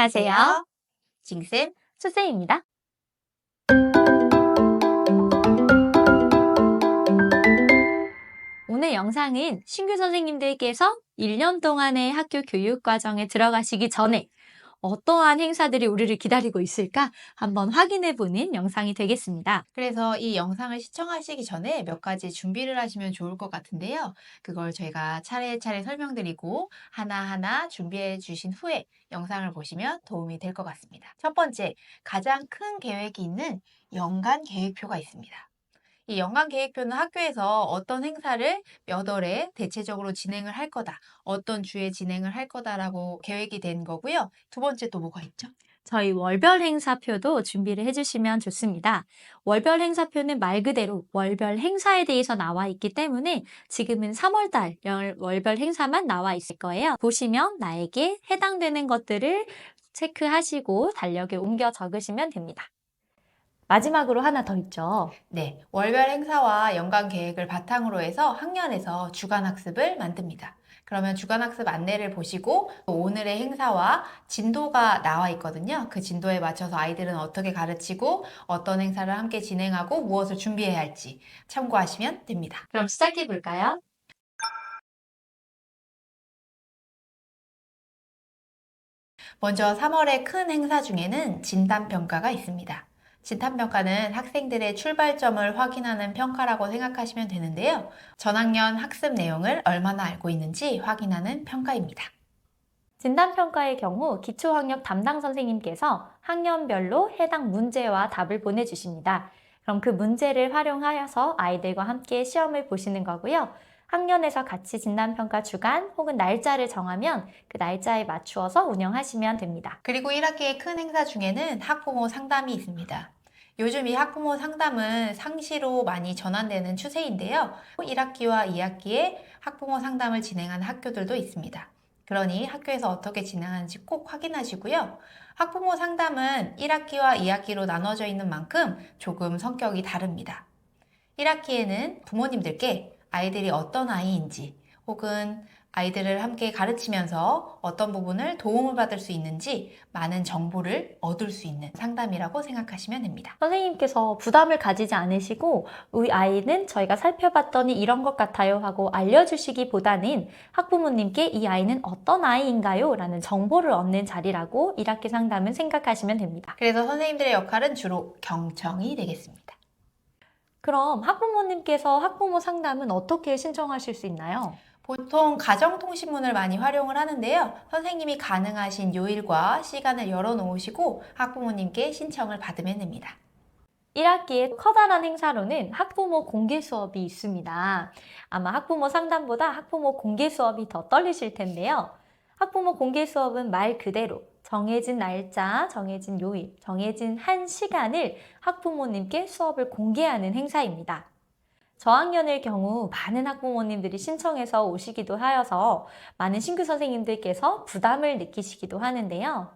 안녕하세요. 징쌤, 수쌤입니다. 오늘 영상은 신규 선생님들께서 1년 동안의 학교 교육 과정에 들어가시기 전에 어떠한 행사들이 우리를 기다리고 있을까 한번 확인해보는 영상이 되겠습니다. 그래서 이 영상을 시청하시기 전에 몇 가지 준비를 하시면 좋을 것 같은데요. 그걸 저희가 차례차례 설명드리고 하나하나 준비해 주신 후에 영상을 보시면 도움이 될 것 같습니다. 첫 번째, 가장 큰 계획이 있는 연간 계획표가 있습니다. 이 연간 계획표는 학교에서 어떤 행사를 몇 월에 대체적으로 진행을 할 거다, 어떤 주에 진행을 할 거다라고 계획이 된 거고요. 두 번째 또 뭐가 있죠? 저희 월별 행사표도 준비를 해주시면 좋습니다. 월별 행사표는 말 그대로 월별 행사에 대해서 나와 있기 때문에 지금은 3월달 월별 행사만 나와 있을 거예요. 보시면 나에게 해당되는 것들을 체크하시고 달력에 옮겨 적으시면 됩니다. 마지막으로 하나 더 있죠. 네, 월별 행사와 연간 계획을 바탕으로 해서 학년에서 주간 학습을 만듭니다. 그러면 주간 학습 안내를 보시고 오늘의 행사와 진도가 나와 있거든요. 그 진도에 맞춰서 아이들은 어떻게 가르치고 어떤 행사를 함께 진행하고 무엇을 준비해야 할지 참고하시면 됩니다. 그럼 시작해 볼까요? 먼저 3월의 큰 행사 중에는 진단평가가 있습니다. 진단평가는 학생들의 출발점을 확인하는 평가라고 생각하시면 되는데요. 전학년 학습 내용을 얼마나 알고 있는지 확인하는 평가입니다. 진단평가의 경우 기초학력 담당 선생님께서 학년별로 해당 문제와 답을 보내주십니다. 그럼 그 문제를 활용하여서 아이들과 함께 시험을 보시는 거고요. 학년에서 같이 진단평가 주간 혹은 날짜를 정하면 그 날짜에 맞추어서 운영하시면 됩니다. 그리고 1학기의 큰 행사 중에는 학부모 상담이 있습니다. 요즘 이 학부모 상담은 상시로 많이 전환되는 추세인데요. 1학기와 2학기에 학부모 상담을 진행하는 학교들도 있습니다. 그러니 학교에서 어떻게 진행하는지 꼭 확인하시고요. 학부모 상담은 1학기와 2학기로 나눠져 있는 만큼 조금 성격이 다릅니다. 1학기에는 부모님들께 아이들이 어떤 아이인지 혹은 아이들을 함께 가르치면서 어떤 부분을 도움을 받을 수 있는지 많은 정보를 얻을 수 있는 상담이라고 생각하시면 됩니다. 선생님께서 부담을 가지지 않으시고 우리 아이는 저희가 살펴봤더니 이런 것 같아요 하고 알려주시기보다는 학부모님께 이 아이는 어떤 아이인가요? 라는 정보를 얻는 자리라고 1학기 상담은 생각하시면 됩니다. 그래서 선생님들의 역할은 주로 경청이 되겠습니다. 그럼 학부모님께서 학부모 상담은 어떻게 신청하실 수 있나요? 보통 가정통신문을 많이 활용을 하는데요. 선생님이 가능하신 요일과 시간을 열어놓으시고 학부모님께 신청을 받으면 됩니다. 1학기에 커다란 행사로는 학부모 공개 수업이 있습니다. 아마 학부모 상담보다 학부모 공개 수업이 더 떨리실 텐데요. 학부모 공개 수업은 말 그대로 정해진 날짜, 정해진 요일, 정해진 한 시간을 학부모님께 수업을 공개하는 행사입니다. 저학년의 경우 많은 학부모님들이 신청해서 오시기도 하여서 많은 신규 선생님들께서 부담을 느끼시기도 하는데요.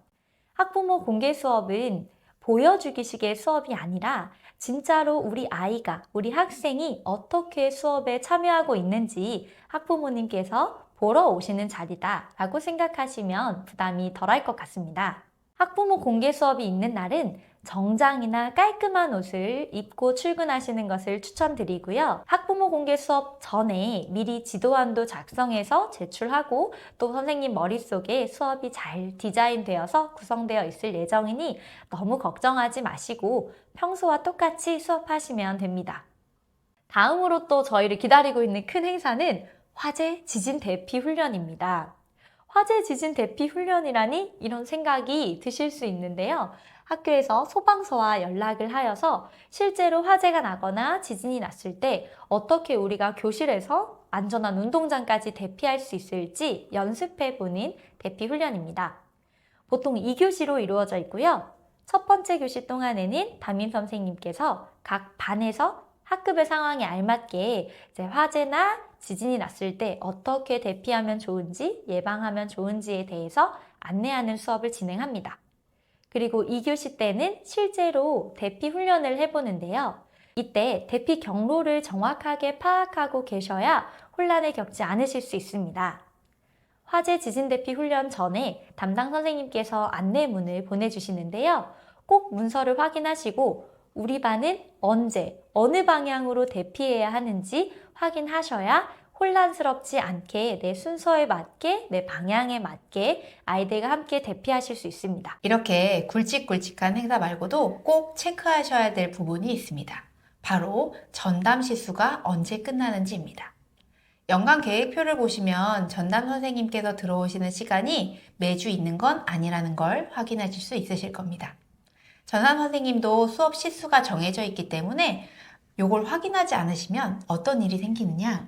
학부모 공개 수업은 보여주기식의 수업이 아니라 진짜로 우리 아이가, 우리 학생이 어떻게 수업에 참여하고 있는지 학부모님께서 보러 오시는 자리다라고 생각하시면 부담이 덜할 것 같습니다. 학부모 공개 수업이 있는 날은 정장이나 깔끔한 옷을 입고 출근하시는 것을 추천드리고요. 학부모 공개 수업 전에 미리 지도안도 작성해서 제출하고 또 선생님 머릿속에 수업이 잘 디자인되어서 구성되어 있을 예정이니 너무 걱정하지 마시고 평소와 똑같이 수업하시면 됩니다. 다음으로 또 저희를 기다리고 있는 큰 행사는 화재 지진 대피 훈련입니다. 화재 지진 대피 훈련이라니 이런 생각이 드실 수 있는데요. 학교에서 소방서와 연락을 하여서 실제로 화재가 나거나 지진이 났을 때 어떻게 우리가 교실에서 안전한 운동장까지 대피할 수 있을지 연습해보는 대피 훈련입니다. 보통 2교시로 이루어져 있고요. 첫 번째 교시 동안에는 담임 선생님께서 각 반에서 학급의 상황에 알맞게 이제 화재나 지진이 났을 때 어떻게 대피하면 좋은지, 예방하면 좋은지에 대해서 안내하는 수업을 진행합니다. 그리고 2교시 때는 실제로 대피 훈련을 해보는데요. 이때 대피 경로를 정확하게 파악하고 계셔야 혼란을 겪지 않으실 수 있습니다. 화재 지진 대피 훈련 전에 담당 선생님께서 안내문을 보내주시는데요. 꼭 문서를 확인하시고 우리 반은 언제, 어느 방향으로 대피해야 하는지 확인하셔야 혼란스럽지 않게 내 순서에 맞게, 내 방향에 맞게 아이들과 함께 대피하실 수 있습니다. 이렇게 굵직굵직한 행사 말고도 꼭 체크하셔야 될 부분이 있습니다. 바로 전담 시수가 언제 끝나는지입니다. 연간 계획표를 보시면 전담 선생님께서 들어오시는 시간이 매주 있는 건 아니라는 걸 확인하실 수 있으실 겁니다. 전담 선생님도 수업 시수가 정해져 있기 때문에 이걸 확인하지 않으시면 어떤 일이 생기느냐?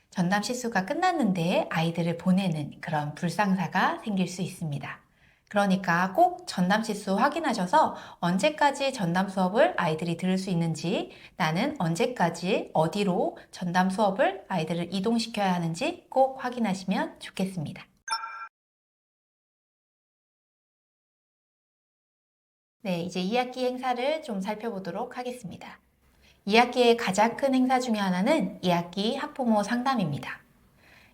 전담 시수가 끝났는데 아이들을 보내는 그런 불상사가 생길 수 있습니다. 그러니까 꼭 전담 시수 확인하셔서 언제까지 전담 수업을 아이들이 들을 수 있는지, 나는 언제까지 어디로 전담 수업을 아이들을 이동시켜야 하는지 꼭 확인하시면 좋겠습니다. 네, 이제 2학기 행사를 좀 살펴보도록 하겠습니다. 2학기의 가장 큰 행사 중에 하나는 2학기 학부모 상담입니다.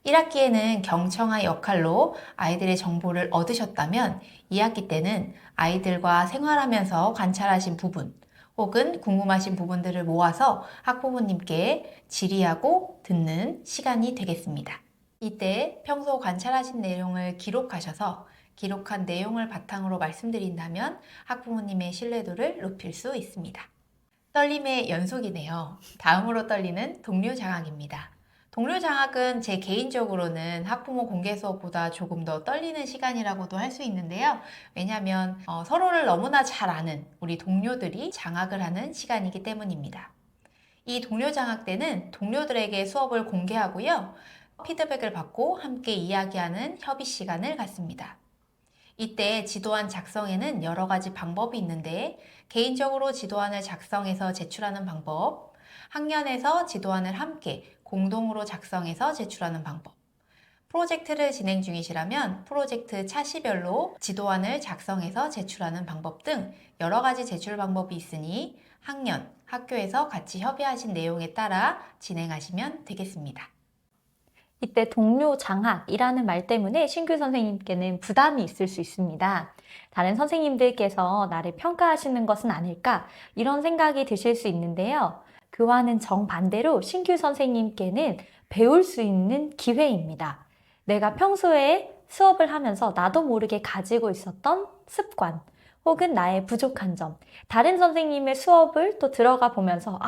1학기에는 경청의 역할로 아이들의 정보를 얻으셨다면 2학기 때는 아이들과 생활하면서 관찰하신 부분 혹은 궁금하신 부분들을 모아서 학부모님께 질의하고 듣는 시간이 되겠습니다. 이때 평소 관찰하신 내용을 기록하셔서 기록한 내용을 바탕으로 말씀드린다면 학부모님의 신뢰도를 높일 수 있습니다. 떨림의 연속이네요. 다음으로 떨리는 동료 장학입니다. 동료 장학은 제 개인적으로는 학부모 공개 수업보다 조금 더 떨리는 시간이라고도 할 수 있는데요. 왜냐하면 서로를 너무나 잘 아는 우리 동료들이 장학을 하는 시간이기 때문입니다. 이 동료 장학 때는 동료들에게 수업을 공개하고요. 피드백을 받고 함께 이야기하는 협의 시간을 갖습니다. 이때 지도안 작성에는 여러 가지 방법이 있는데 개인적으로 지도안을 작성해서 제출하는 방법, 학년에서 지도안을 함께 공동으로 작성해서 제출하는 방법, 프로젝트를 진행 중이시라면 프로젝트 차시별로 지도안을 작성해서 제출하는 방법 등 여러 가지 제출 방법이 있으니 학년, 학교에서 같이 협의하신 내용에 따라 진행하시면 되겠습니다. 이때 동료 장학이라는 말 때문에 신규 선생님께는 부담이 있을 수 있습니다. 다른 선생님들께서 나를 평가하시는 것은 아닐까 이런 생각이 드실 수 있는데요. 그와는 정반대로 신규 선생님께는 배울 수 있는 기회입니다. 내가 평소에 수업을 하면서 나도 모르게 가지고 있었던 습관 혹은 나의 부족한 점, 다른 선생님의 수업을 또 들어가 보면서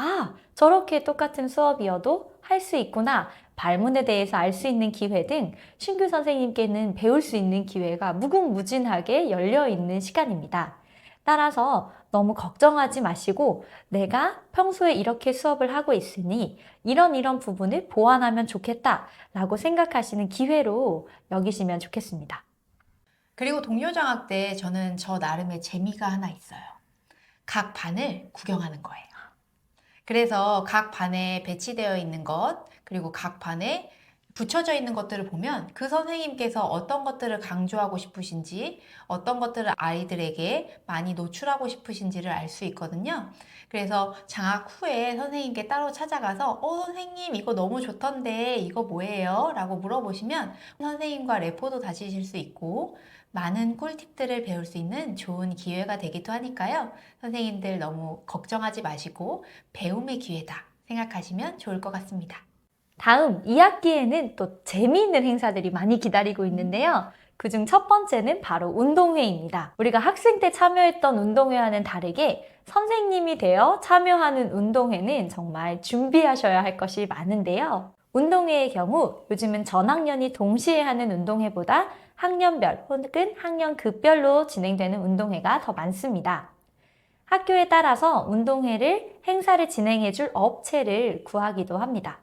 저렇게 똑같은 수업이어도 할 수 있구나, 발문에 대해서 알 수 있는 기회 등 신규 선생님께는 배울 수 있는 기회가 무궁무진하게 열려 있는 시간입니다. 따라서 너무 걱정하지 마시고 내가 평소에 이렇게 수업을 하고 있으니 이런 부분을 보완하면 좋겠다 라고 생각하시는 기회로 여기시면 좋겠습니다. 그리고 동료 장학 때 저는 저 나름의 재미가 하나 있어요. 각 반을 구경하는 거예요. 그래서 각 반에 배치되어 있는 것, 그리고 각 반에 붙여져 있는 것들을 보면 그 선생님께서 어떤 것들을 강조하고 싶으신지, 어떤 것들을 아이들에게 많이 노출하고 싶으신지를 알 수 있거든요. 그래서 장학 후에 선생님께 따로 찾아가서 선생님 이거 너무 좋던데 이거 뭐예요? 라고 물어보시면 선생님과 레포도 다지실 수 있고 많은 꿀팁들을 배울 수 있는 좋은 기회가 되기도 하니까요. 선생님들 너무 걱정하지 마시고 배움의 기회다 생각하시면 좋을 것 같습니다. 다음 2학기에는 또 재미있는 행사들이 많이 기다리고 있는데요. 그중 첫 번째는 바로 운동회입니다. 우리가 학생 때 참여했던 운동회와는 다르게 선생님이 되어 참여하는 운동회는 정말 준비하셔야 할 것이 많은데요. 운동회의 경우 요즘은 전 학년이 동시에 하는 운동회보다 학년별 혹은 학년급별로 진행되는 운동회가 더 많습니다. 학교에 따라서 운동회를 행사를 진행해줄 업체를 구하기도 합니다.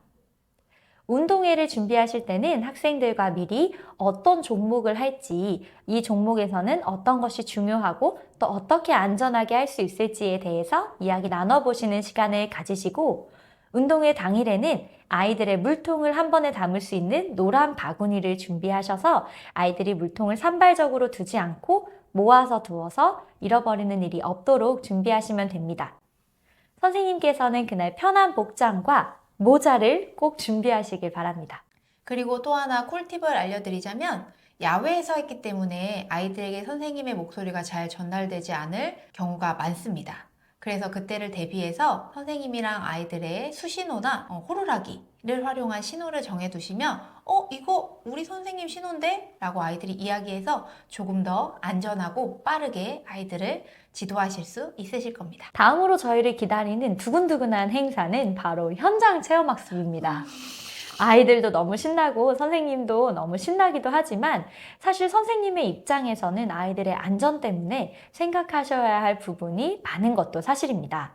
운동회를 준비하실 때는 학생들과 미리 어떤 종목을 할지, 이 종목에서는 어떤 것이 중요하고 또 어떻게 안전하게 할 수 있을지에 대해서 이야기 나눠보시는 시간을 가지시고 운동회 당일에는 아이들의 물통을 한 번에 담을 수 있는 노란 바구니를 준비하셔서 아이들이 물통을 산발적으로 두지 않고 모아서 두어서 잃어버리는 일이 없도록 준비하시면 됩니다. 선생님께서는 그날 편한 복장과 모자를 꼭 준비하시길 바랍니다. 그리고 또 하나 꿀팁을 알려드리자면 야외에서 했기 때문에 아이들에게 선생님의 목소리가 잘 전달되지 않을 경우가 많습니다. 그래서 그때를 대비해서 선생님이랑 아이들의 수신호나 호루라기를 활용한 신호를 정해두시면 이거 우리 선생님 신호인데? 라고 아이들이 이야기해서 조금 더 안전하고 빠르게 아이들을 지도하실 수 있으실 겁니다. 다음으로 저희를 기다리는 두근두근한 행사는 바로 현장 체험학습입니다. 아이들도 너무 신나고 선생님도 너무 신나기도 하지만 사실 선생님의 입장에서는 아이들의 안전 때문에 생각하셔야 할 부분이 많은 것도 사실입니다.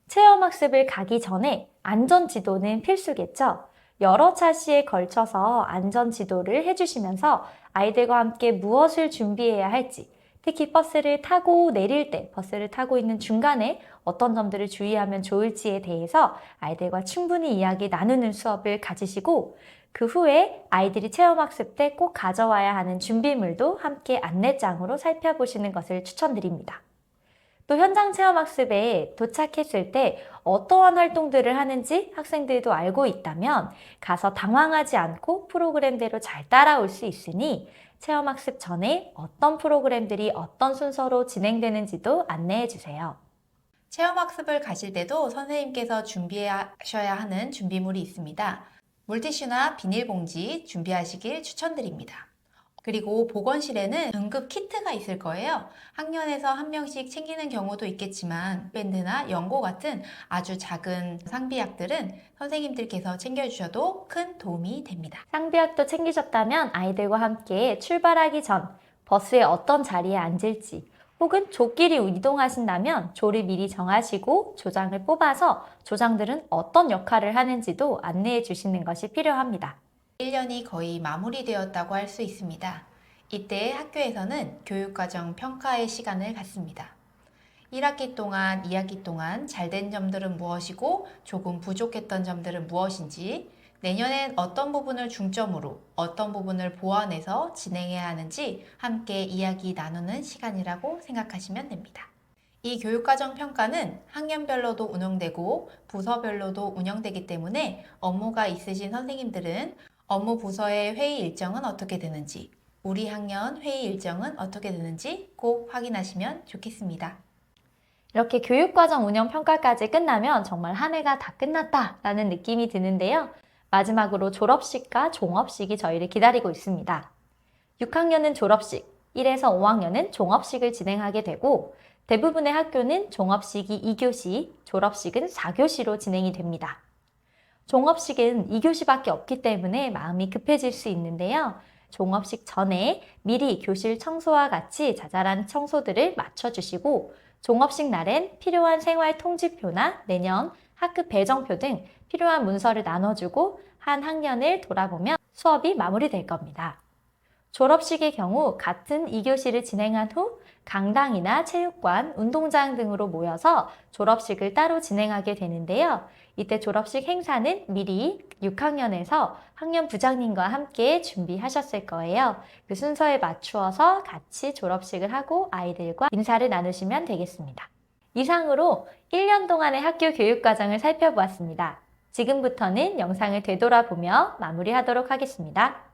체험학습을 가기 전에 안전지도는 필수겠죠. 여러 차시에 걸쳐서 안전지도를 해주시면서 아이들과 함께 무엇을 준비해야 할지, 특히 버스를 타고 내릴 때, 버스를 타고 있는 중간에 어떤 점들을 주의하면 좋을지에 대해서 아이들과 충분히 이야기 나누는 수업을 가지시고 그 후에 아이들이 체험학습 때 꼭 가져와야 하는 준비물도 함께 안내장으로 살펴보시는 것을 추천드립니다. 또 현장 체험학습에 도착했을 때 어떠한 활동들을 하는지 학생들도 알고 있다면 가서 당황하지 않고 프로그램대로 잘 따라올 수 있으니 체험학습 전에 어떤 프로그램들이 어떤 순서로 진행되는지도 안내해 주세요. 체험학습을 가실 때도 선생님께서 준비하셔야 하는 준비물이 있습니다. 물티슈나 비닐봉지 준비하시길 추천드립니다. 그리고 보건실에는 응급 키트가 있을 거예요. 학년에서 한 명씩 챙기는 경우도 있겠지만 밴드나 연고 같은 아주 작은 상비약들은 선생님들께서 챙겨주셔도 큰 도움이 됩니다. 상비약도 챙기셨다면 아이들과 함께 출발하기 전 버스에 어떤 자리에 앉을지 혹은 조끼리 이동하신다면 조를 미리 정하시고 조장을 뽑아서 조장들은 어떤 역할을 하는지도 안내해 주시는 것이 필요합니다. 1년이 거의 마무리되었다고 할 수 있습니다. 이때 학교에서는 교육과정 평가의 시간을 갖습니다. 1학기 동안, 2학기 동안 잘된 점들은 무엇이고 조금 부족했던 점들은 무엇인지, 내년엔 어떤 부분을 중점으로, 어떤 부분을 보완해서 진행해야 하는지 함께 이야기 나누는 시간이라고 생각하시면 됩니다. 이 교육과정 평가는 학년별로도 운영되고 부서별로도 운영되기 때문에 업무가 있으신 선생님들은 업무 부서의 회의 일정은 어떻게 되는지, 우리 학년 회의 일정은 어떻게 되는지 꼭 확인하시면 좋겠습니다. 이렇게 교육과정 운영 평가까지 끝나면 정말 한 해가 다 끝났다라는 느낌이 드는데요. 마지막으로 졸업식과 종업식이 저희를 기다리고 있습니다. 6학년은 졸업식, 1에서 5학년은 종업식을 진행하게 되고 대부분의 학교는 종업식이 2교시, 졸업식은 4교시로 진행이 됩니다. 종업식은 2교시밖에 없기 때문에 마음이 급해질 수 있는데요. 종업식 전에 미리 교실 청소와 같이 자잘한 청소들을 마쳐주시고 종업식 날엔 필요한 생활 통지표나 내년 학급 배정표 등 필요한 문서를 나눠주고 한 학년을 돌아보면 수업이 마무리될 겁니다. 졸업식의 경우 같은 2교시를 진행한 후 강당이나 체육관, 운동장 등으로 모여서 졸업식을 따로 진행하게 되는데요. 이때 졸업식 행사는 미리 6학년에서 학년 부장님과 함께 준비하셨을 거예요. 그 순서에 맞추어서 같이 졸업식을 하고 아이들과 인사를 나누시면 되겠습니다. 이상으로 1년 동안의 학교 교육과정을 살펴보았습니다. 지금부터는 영상을 되돌아보며 마무리하도록 하겠습니다.